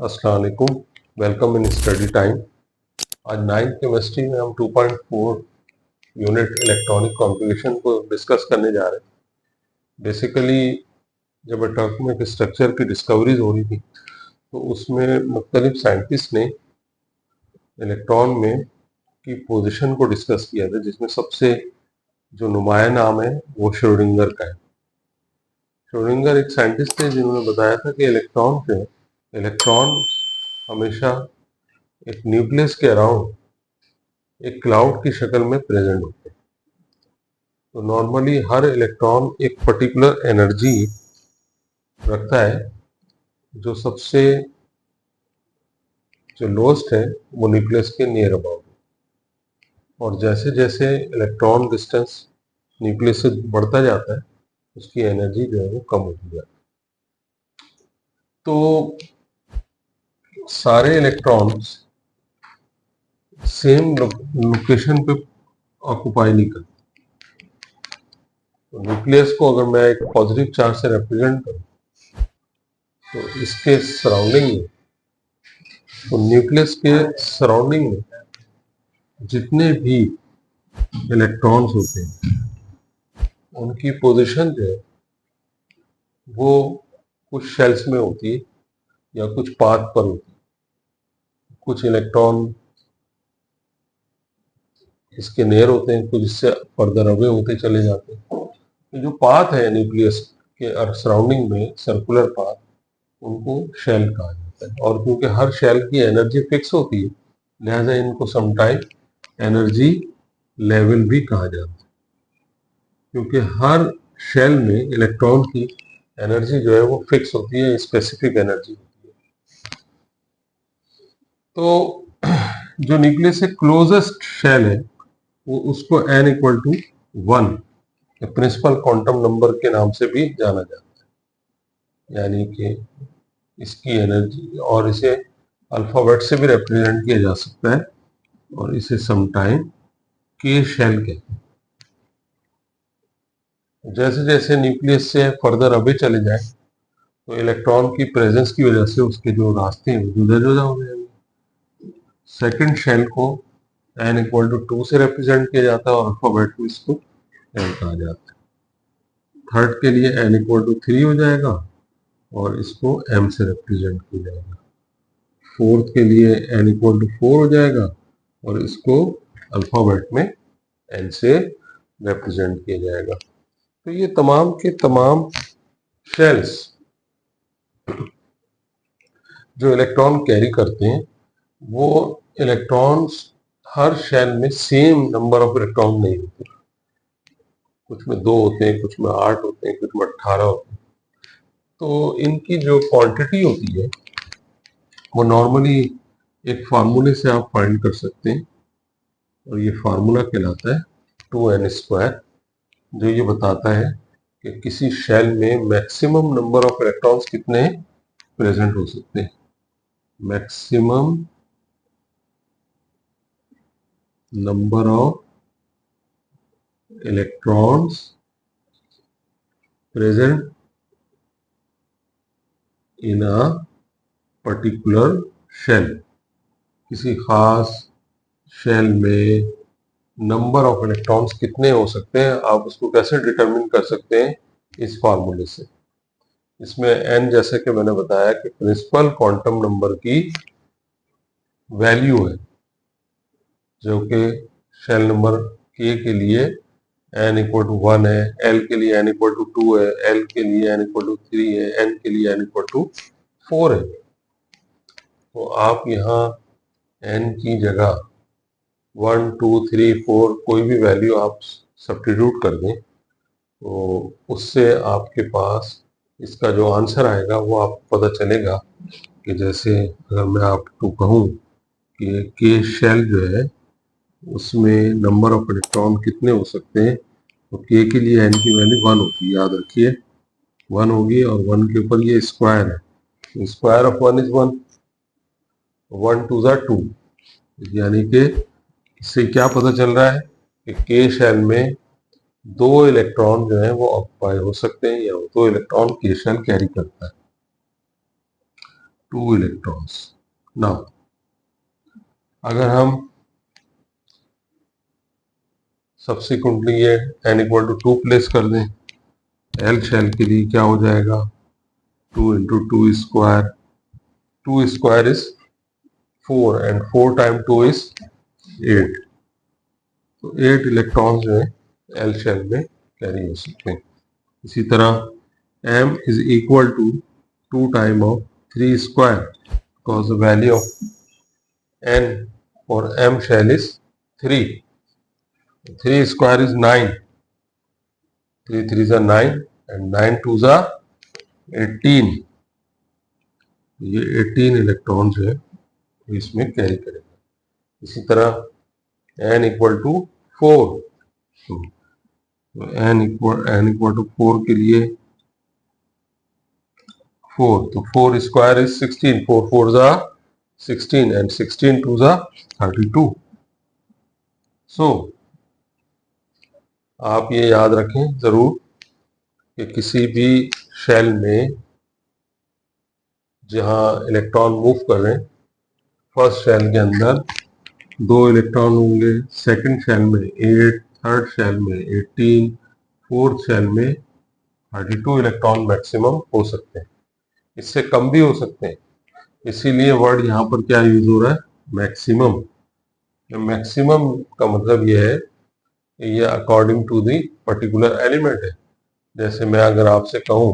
अस्सलाम वालेकुम, welcome in study time. आज 9th केमिस्ट्री में हम 2.4 यूनिट इलेक्ट्रॉनिक कॉन्फ़िगरेशन को डिस्कस करने जा रहे हैं। बेसिकली जब एटॉमिक स्ट्रक्चर की डिस्कवरीज हो रही थी तो उसमें मुख्तलिफ साइंटिस्ट ने इलेक्ट्रॉन में की पोजीशन को डिस्कस किया था, जिसमें सबसे जो नुमाया नाम है वो श्रोडिंगर का है। श्रोडिंगर एक साइंटिस्ट थे जिन्होंने बताया था कि इलेक्ट्रॉन हमेशा एक न्यूक्लियस के अराउंड एक क्लाउड की शक्ल में प्रेजेंट होते हैं। तो नॉर्मली हर इलेक्ट्रॉन एक पर्टिकुलर एनर्जी रखता है, जो सबसे जो लोएस्ट है वो न्यूक्लियस के नियर अबाउट, और जैसे जैसे इलेक्ट्रॉन डिस्टेंस न्यूक्लियस से बढ़ता जाता है उसकी एनर्जी जो है वो कम होती जाती है। तो सारे इलेक्ट्रॉन्स सेम लोकेशन पे ऑक्यूपाई नहीं करते। तो न्यूक्लियस को अगर मैं एक पॉजिटिव चार्ज से रिप्रेजेंट करूं तो इसके सराउंडिंग में, तो न्यूक्लियस के सराउंडिंग में जितने भी इलेक्ट्रॉन्स होते हैं उनकी पोजीशन जो है वो कुछ शेल्स में होती है या कुछ पाथ पर होती है। कुछ इलेक्ट्रॉन इसके नियर होते हैं, कुछ इससे फर्दर अवे होते चले जाते हैं। तो जो पाथ है न्यूक्लियस के सराउंडिंग में, सर्कुलर पाथ, उनको शेल कहा जाता है। और क्योंकि हर शेल की एनर्जी फिक्स होती है, लिहाजा इनको समटाइम एनर्जी लेवल भी कहा जाता है, क्योंकि हर शेल में इलेक्ट्रॉन की एनर्जी जो है वो फिक्स होती है, स्पेसिफिक एनर्जी होती है। तो जो न्यूक्लियस से क्लोजेस्ट शेल है वो उसको n equal to 1 principal quantum number के नाम से भी जाना जाता है। यानी कि इसकी एनर्जी, और इसे अल्फाबेट से भी रिप्रेजेंट किया जा सकता है, और इसे समटाइम के शेल कहते हैं। जैसे जैसे न्यूक्लियस से फर्दर अवे चले जाए तो इलेक्ट्रॉन की प्रेजेंस की वजह से उसके जो रास्ते हैं जुदा जुदा हो जाएंगे। सेकंड शेल को n इक्वल टू 2 से रिप्रेजेंट किया जाता है और अल्फाबेट में इसको n कहा जाता है। थर्ड के लिए n इक्वल टू 3 हो जाएगा और इसको m से रिप्रेजेंट किया जाएगा। फोर्थ के लिए n इक्वल टू 4 हो जाएगा और इसको अल्फाबेट में n से रिप्रेजेंट किया जाएगा। तो ये तमाम के तमाम शेल्स जो इलेक्ट्रॉन कैरी करते हैं, वो इलेक्ट्रॉन्स हर शेल में सेम नंबर ऑफ इलेक्ट्रॉन नहीं होते। कुछ में 2 होते हैं, कुछ में 8 होते हैं, कुछ में 18 होते हैं। तो इनकी जो क्वांटिटी होती है वो नॉर्मली एक फार्मूले से आप फाइंड कर सकते हैं, और ये फार्मूला कहलाता है 2n², जो ये बताता है कि किसी शेल में मैक्सिमम नंबर ऑफ इलेक्ट्रॉन्स कितने प्रेजेंट हो सकते हैं। Maximum number of electrons present in a particular shell. किसी खास शेल में नंबर ऑफ इलेक्ट्रॉन्स कितने हो सकते हैं, आप उसको कैसे डिटरमिन कर सकते हैं? इस फार्मूले से। इसमें n, जैसे कि मैंने बताया, कि प्रिंसिपल क्वांटम नंबर की वैल्यू है, जो कि शेल नंबर k के लिए n इक्वल टू 1 है, l के लिए n इक्वल टू 2 है, l के लिए n इक्वल टू 3 है, n के लिए n इक्वल टू 4 है। तो आप यहाँ n की जगह 1, 2, 3, 4 कोई भी वैल्यू आप सब्स्टिट्यूट कर दें तो उससे आपके पास इसका जो आंसर आएगा वो आपको पता चलेगा। कि जैसे अगर मैं आपको कहूँ कि के शेल जो है उसमें नंबर ऑफ इलेक्ट्रॉन कितने हो सकते हैं, तो के के लिए n की वैल्यू 1 होती है, याद रखिए 1 होगी, और 1 के ऊपर ये स्क्वायर है, स्क्वायर ऑफ 1 इज 1, 1 2 ज़ा 2, यानी कि इससे क्या पता चल रहा है कि के शेल में 2 इलेक्ट्रॉन जो है वो ऑक्युपाई हो सकते हैं, या 2 इलेक्ट्रॉन के शेल कैरी करता है। 2 इलेक्ट्रॉन्स। नाउ अगर हम सब्सिक्वेंटली ये n इक्वल टू 2 प्लेस कर दें, एल शेल के लिए क्या हो जाएगा, 2 into 2 square, 2 square is 4 and 4 time 2 is 8। तो 8 इलेक्ट्रॉन्स जो है एल शेल में कैरी हो सकते हैं। इसी तरह m is equal to 2 time of 3 square, because the value of n और m shell is 3। 3 square is 9, 3 3 are 9 and 9 2 are 18। ये 18 इलेक्ट्रॉन जो है इसमें कैरी करेगा। इसी तरह n इक्वल टू 4, तो n इक्वल टू 4 के लिए 4, तो 4 square is 16, 4 4 are 16 and 16 2 are 32। सो आप ये याद रखें जरूर कि किसी भी शेल में जहां इलेक्ट्रॉन मूव कर रहे हैं, फर्स्ट शेल के अंदर 2 इलेक्ट्रॉन होंगे, सेकंड शेल में 8, थर्ड शेल में 18, फोर्थ शेल में 32 इलेक्ट्रॉन मैक्सिमम हो सकते हैं। इससे कम भी हो सकते हैं, इसीलिए वर्ड यहाँ पर क्या यूज हो रहा है, मैक्सिमम। मैक्सिमम का मतलब यह है ये according to the particular element है। जैसे मैं अगर आपसे कहूं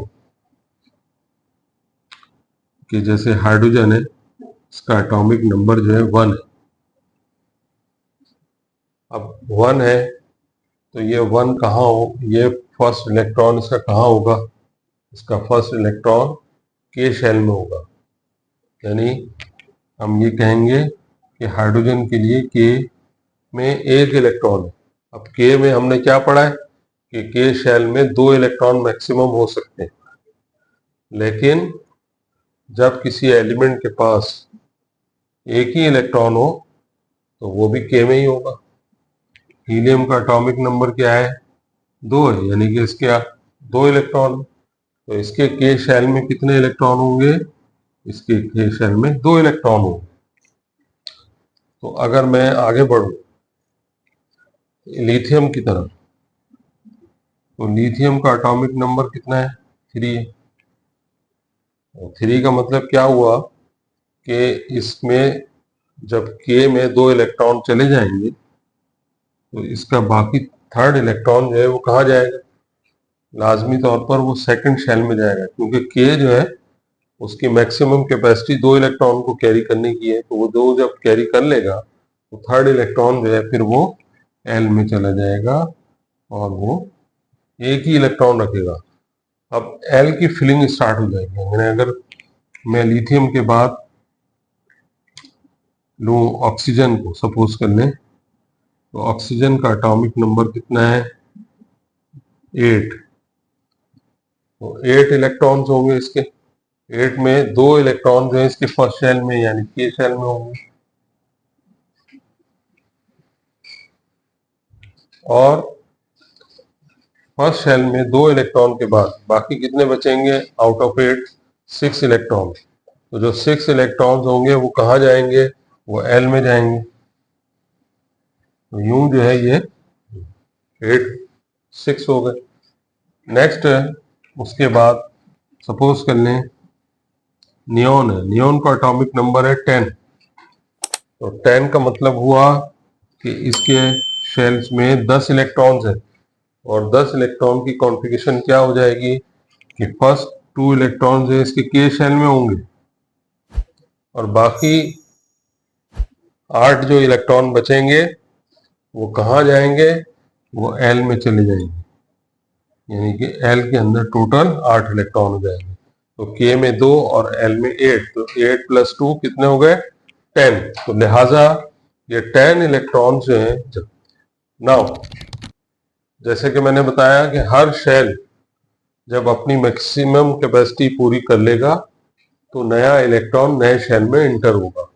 कि जैसे हाइड्रोजन है, इसका एटॉमिक नंबर जो है 1 है। अब 1 है तो ये 1 कहाँ हो, ये फर्स्ट इलेक्ट्रॉन इसका कहाँ होगा, इसका फर्स्ट इलेक्ट्रॉन के शेल में होगा। यानी हम ये कहेंगे कि हाइड्रोजन के लिए के में 1 इलेक्ट्रॉन है। अब के में हमने क्या पढ़ा है कि के शेल में 2 इलेक्ट्रॉन मैक्सिमम हो सकते हैं, लेकिन जब किसी एलिमेंट के पास एक ही इलेक्ट्रॉन हो तो वो भी के में ही होगा। हीलियम का एटॉमिक नंबर क्या है, 2 है, यानी कि इसके 2 इलेक्ट्रॉन। तो इसके के शेल में कितने इलेक्ट्रॉन होंगे, इसके के शेल में 2 इलेक्ट्रॉन होंगे। तो अगर मैं आगे बढ़ूं लिथियम की तरफ, तो लिथियम का एटॉमिक नंबर कितना है, 3 है। 3 का मतलब क्या हुआ कि इसमें जब के में 2 इलेक्ट्रॉन चले जाएंगे तो इसका बाकी थर्ड इलेक्ट्रॉन जो है वो कहाँ जाएगा, लाजमी तौर पर वो सेकंड शेल में जाएगा, क्योंकि के जो है उसकी मैक्सिमम कैपेसिटी 2 इलेक्ट्रॉन को कैरी करने की है। तो वो 2 जब कैरी कर लेगा तो थर्ड इलेक्ट्रॉन जो है फिर वो एल में चला जाएगा और वो एक ही इलेक्ट्रॉन रखेगा। अब एल की फिलिंग स्टार्ट हो जाएगी। मैंने अगर मैं लिथियम के बाद लूं ऑक्सीजन को, सपोज कर लें, तो ऑक्सीजन का एटॉमिक नंबर कितना है, 8। तो 8 इलेक्ट्रॉन्स होंगे इसके, 8 में 2 इलेक्ट्रॉन जो है इसके फर्स्ट शेल में यानी के शेल में होंगे, और फर्स्ट शेल में 2 इलेक्ट्रॉन के बाद बाकी कितने बचेंगे, आउट ऑफ 8 6 इलेक्ट्रॉन। तो जो 6 इलेक्ट्रॉन्स होंगे वो कहाँ जाएंगे, वो एल में जाएंगे। तो यूं जो है ये 8 6 हो गए। नेक्स्ट उसके बाद सपोज कर लें नियोन है, नियोन का एटॉमिक नंबर है 10। तो 10 का मतलब हुआ कि इसके शेल्स में 10 इलेक्ट्रॉन्स है, और 10 इलेक्ट्रॉन की कॉन्फ़िगरेशन क्या हो जाएगी कि फर्स्ट 2 इलेक्ट्रॉन्स है इसके के शेल में होंगे, और बाकी 8 जो इलेक्ट्रॉन बचेंगे वो कहाँ जाएंगे, वो एल में चले जाएंगे। यानी कि एल के अंदर टोटल 8 इलेक्ट्रॉन हो जाएंगे। तो के में 2 और एल में 8, तो 8 + 2 कितने हो गए, 10। तो लिहाजा ये 10 इलेक्ट्रॉन जो हैं, नाउ जैसे कि मैंने बताया कि हर शेल जब अपनी मैक्सिमम कैपेसिटी पूरी कर लेगा तो नया इलेक्ट्रॉन नए शेल में इंटर होगा।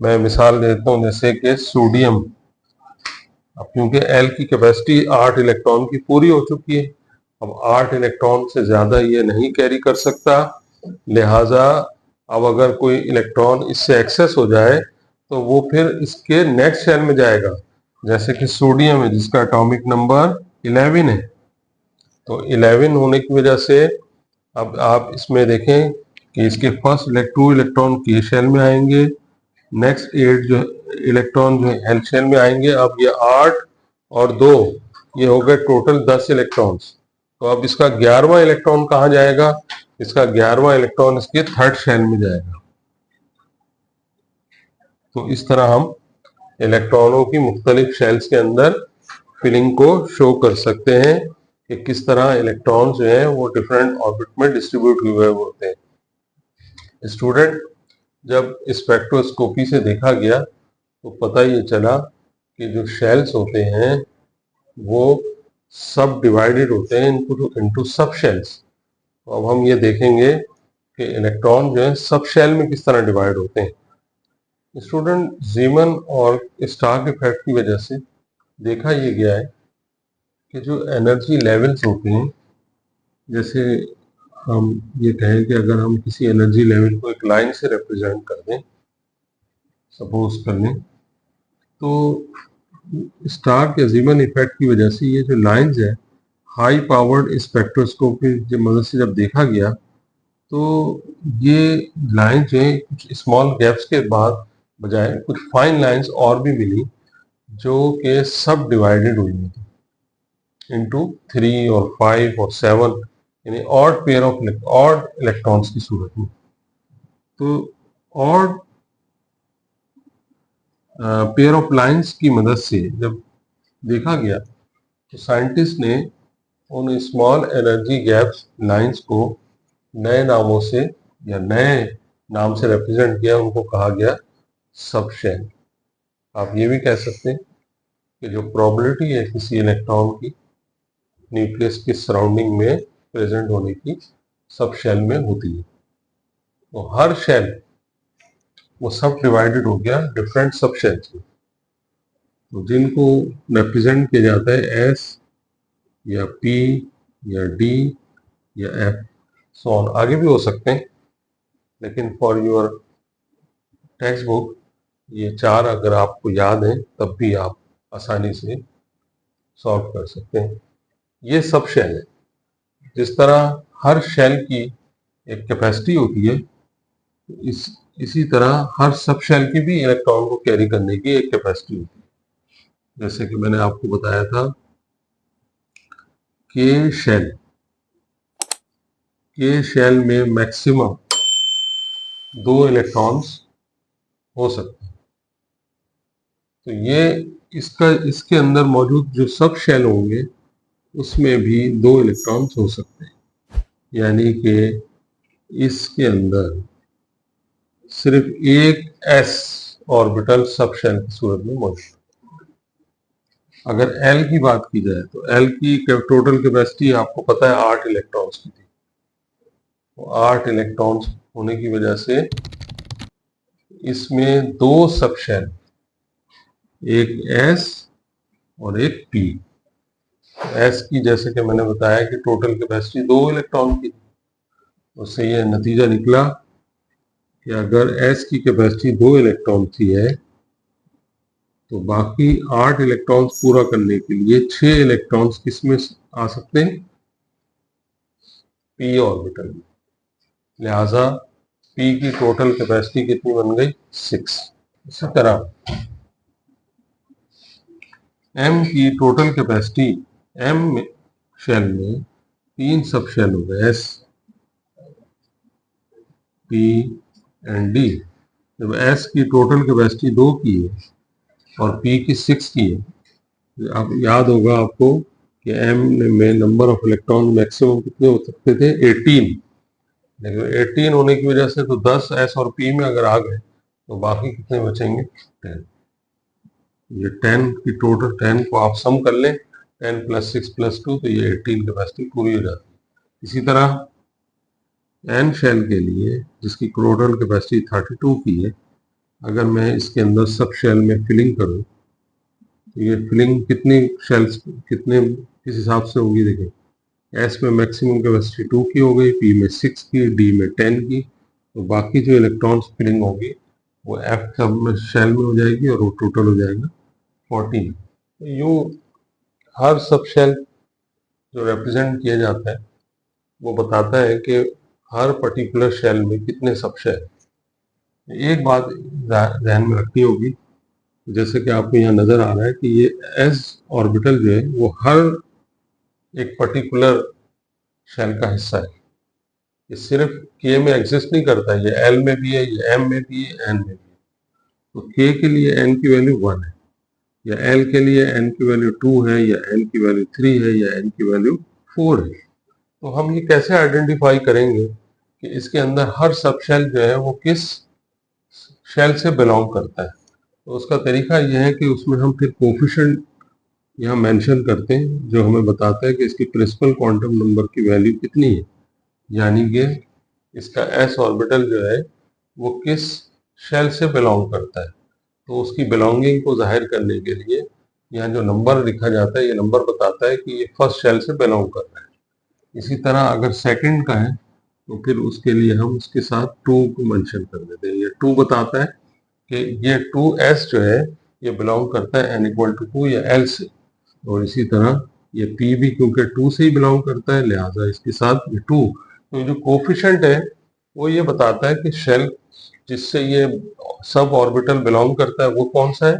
मैं मिसाल देता हूँ, जैसे कि सोडियम, अब क्योंकि एल की कैपेसिटी 8 इलेक्ट्रॉन की पूरी हो चुकी है, अब 8 इलेक्ट्रॉन से ज्यादा ये नहीं कैरी कर सकता, लिहाजा अब अगर कोई इलेक्ट्रॉन इससे एक्सेस हो जाए तो वो फिर इसके नेक्स्ट शेल में जाएगा। जैसे कि सोडियम है जिसका एटॉमिक नंबर 11 है, तो 11 होने की वजह से अब आप इसमें देखें कि इसके फर्स्ट 2 इलेक्ट्रॉन के शेल में आएंगे, नेक्स्ट 8 जो इलेक्ट्रॉन जो है शेल में आएंगे। अब ये 8 और 2 ये हो गए टोटल 10 इलेक्ट्रॉन्स। तो अब इसका 11वां इलेक्ट्रॉन कहाँ जाएगा? इसका 11वां इलेक्ट्रॉन इसके थर्ड शेल में जाएगा। तो इस तरह हम इलेक्ट्रॉनों की मुख्तलिफ शेल्स के अंदर फिलिंग को शो कर सकते हैं कि किस तरह इलेक्ट्रॉन जो है वो डिफरेंट ऑर्बिट में डिस्ट्रीब्यूट हुए होते हैं। स्टूडेंट, जब स्पेक्ट्रोस्कोपी से देखा गया तो पता ये चला कि जो शेल्स होते हैं वो सब डिवाइडेड होते हैं इनटू सब शेल्स। तो अब हम ये देखेंगे कि इलेक्ट्रॉन जो है सब शेल में किस तरह डिवाइड होते हैं। स्टूडेंट, जीमन और स्टार्क इफेक्ट की वजह से देखा ये गया है कि जो एनर्जी लेवल्स होते हैं, जैसे हम ये कहें कि अगर हम किसी एनर्जी लेवल को एक लाइन से रिप्रेजेंट कर दें, सपोज कर लें, तो स्टार्क या जीमन इफेक्ट की वजह से ये जो लाइंस है हाई पावर्ड स्पेक्ट्रोस्कोपी की मदद से जब देखा गया तो ये लाइन जो है कुछ स्मॉल गैप्स के बाद बजाय कुछ फाइन लाइंस और भी मिली जो कि सब डिवाइडेड हुई थी इनटू 3 और 5 और 7, यानी odd pair of odd electrons की सूरत में। तो ऑड पेयर ऑफ लाइंस की मदद से जब देखा गया तो साइंटिस्ट ने उन स्मॉल एनर्जी गैप्स लाइंस को नए नामों से या नए नाम से रिप्रेजेंट किया, उनको कहा गया सब शेल। आप ये भी कह सकते हैं कि जो प्रोबेबिलिटी है किसी इलेक्ट्रॉन की न्यूक्लियस की सराउंडिंग में प्रेजेंट होने की सब शेल में होती है। तो हर शेल वो सब डिवाइडेड हो गया डिफरेंट सब शेल्स में, तो जिनको रिप्रेजेंट किया जाता है एस या पी या डी या एफ, सो ऑन, आगे भी हो सकते हैं, लेकिन फॉर योर टेक्स्ट बुक ये 4 अगर आपको याद है तब भी आप आसानी से सॉल्व कर सकते हैं। ये सब शेल है। जिस तरह हर शेल की एक कैपेसिटी होती है, इसी तरह हर सब शेल की भी इलेक्ट्रॉन को कैरी करने की एक कैपेसिटी होती है। जैसे कि मैंने आपको बताया था के शेल में मैक्सिमम 2 इलेक्ट्रॉन्स हो सकते हैं। तो ये इसके अंदर मौजूद जो सब शेल होंगे उसमें भी 2 इलेक्ट्रॉन्स हो सकते हैं, यानी कि इसके अंदर सिर्फ एक s ऑर्बिटल सब शेल की सूरत में मौजूद। अगर L की बात की जाए तो L की टोटल कैपेसिटी आपको पता है 8 इलेक्ट्रॉन्स की थी। तो 8 इलेक्ट्रॉन्स होने की वजह से इसमें 2 सब शेल, एक S और एक P। S की जैसे कि मैंने बताया कि टोटल कैपेसिटी 2 इलेक्ट्रॉन की, उससे यह नतीजा निकला कि अगर S की कैपेसिटी 2 इलेक्ट्रॉन की है तो बाकी 8 इलेक्ट्रॉन्स पूरा करने के लिए 6 इलेक्ट्रॉन्स किसमें आ सकते हैं? P ऑर्बिटल में। लिहाजा P की टोटल कैपेसिटी कितनी बन गई? 6। इसी तरह M की टोटल कैपेसिटी, M शेल में 3 सब शेल हो गए, S, P एंड D। जब S की टोटल कैपेसिटी 2 की है और P की 6 की है, आप याद होगा आपको कि M में नंबर ऑफ इलेक्ट्रॉन मैक्सिमम कितने हो सकते थे? 18। लेकिन 18 होने की वजह से तो 10 S और P में अगर आ गए तो बाकी कितने बचेंगे? 10। ये 10 की टोटल 10 को आप सम कर लें, 10 + 6 + 2, तो ये 18 कैपेसिटी पूरी हो जाती है। इसी तरह N शेल के लिए जिसकी टोटल कैपेसिटी 32 की है, अगर मैं इसके अंदर सब शेल में फिलिंग करूं तो ये फिलिंग कितनी शेल्स किस हिसाब से होगी? देखें, S में मैक्सिमम कैपेसिटी 2 की हो गई, P में 6 की, D में 10 की तो बाकी जो इलेक्ट्रॉन्स फिलिंग होगी वो एफ सब में शेल में हो जाएगी और वो टोटल हो जाएगा 14। तो यूँ हर सब शेल जो रिप्रेजेंट किया जाता है वो बताता है कि हर पर्टिकुलर शेल में कितने सब शेल। एक बात ध्यान में रखनी होगी, जैसे कि आपको यहाँ नजर आ रहा है कि ये एस ऑर्बिटल जो है वो हर एक पर्टिकुलर शेल का हिस्सा है। ये सिर्फ के में एग्जिस्ट नहीं करता है, ये एल में भी है, ये एम में भी है, एन में भी है। तो के के लिए एन की वैल्यू 1 है, या एल के लिए एन की वैल्यू 2 है, या एन की वैल्यू 3 है, या एन की वैल्यू 4 है। तो हम ये कैसे आइडेंटिफाई करेंगे कि इसके अंदर हर सब शेल जो है वो किस शेल से बिलोंग करता है? तो उसका तरीका यह है कि उसमें हम फिर कोफिशिएंट यहाँ मेंशन करते हैं जो हमें बताता है कि इसकी प्रिंसिपल क्वांटम नंबर की वैल्यू कितनी है, यानी कि इसका एस ऑर्बिटल जो है वो किस शेल से बिलोंग करता है। तो उसकी बिलोंगिंग को जाहिर करने के लिए यहाँ जो नंबर लिखा जाता है, ये नंबर बताता है कि ये फर्स्ट शेल से बिलोंग कर रहा है। इसी तरह अगर सेकंड का है तो फिर उसके लिए हम उसके साथ 2 को मेंशन कर देते हैं। ये 2 बताता है कि ये 2s जो है ये बिलोंग करता है n इक्वल टू 2 या l से, और इसी तरह ये p भी क्योंकि 2 से ही बिलोंग करता है लिहाजा इसके साथ ये 2। तो जो कोफिशिएंट है वो ये बताता है कि शेल जिससे ये सब ऑर्बिटल बिलोंग करता है वो कौन सा है,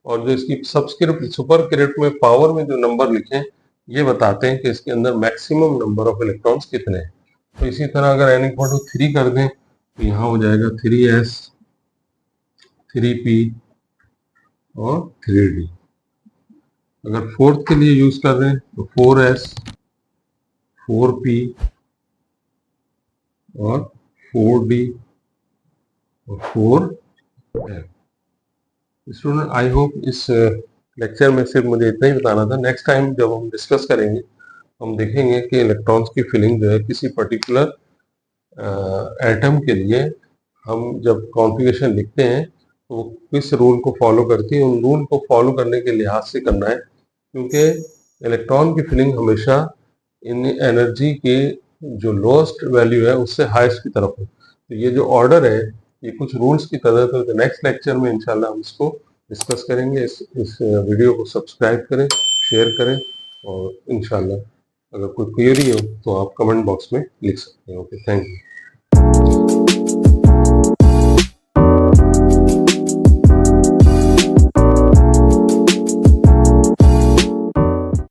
और जो इसकी सबस्क्रिप्ट सुपरस्क्रिप्ट में पावर में जो नंबर लिखे ये बताते हैं कि इसके अंदर मैक्सिमम नंबर ऑफ इलेक्ट्रॉन्स कितने हैं। तो इसी तरह अगर n इक्वल टू 3 कर दें तो यहाँ हो जाएगा 3s, 3p और 3d। अगर फोर्थ के लिए यूज कर रहे हैं तो 4s, 4p और 4d और 4f। स्टूडेंट आई होप इस लेक्चर में सिर्फ मुझे इतना ही बताना था। नेक्स्ट टाइम जब हम डिस्कस करेंगे हम देखेंगे कि इलेक्ट्रॉन्स की फिलिंग जो है किसी पर्टिकुलर एटम के लिए हम जब कॉन्फ़िगरेशन लिखते हैं तो वो किस रूल को फॉलो करती है। उन रूल को फॉलो करने के लिहाज से करना है, क्योंकि इलेक्ट्रॉन की फिलिंग हमेशा इन एनर्जी की जो लोएस्ट वैल्यू है उससे हाईएस्ट की तरफ है। तो ये जो ऑर्डर है ये कुछ रूल्स की तरह। तो नेक्स्ट लेक्चर में इंशाल्लाह हम इसको डिस्कस करेंगे। इस वीडियो को सब्सक्राइब करें, शेयर करें, और इंशाल्लाह अगर कोई क्वेरी हो तो आप कमेंट बॉक्स में लिख सकते हैं। Okay, thank you.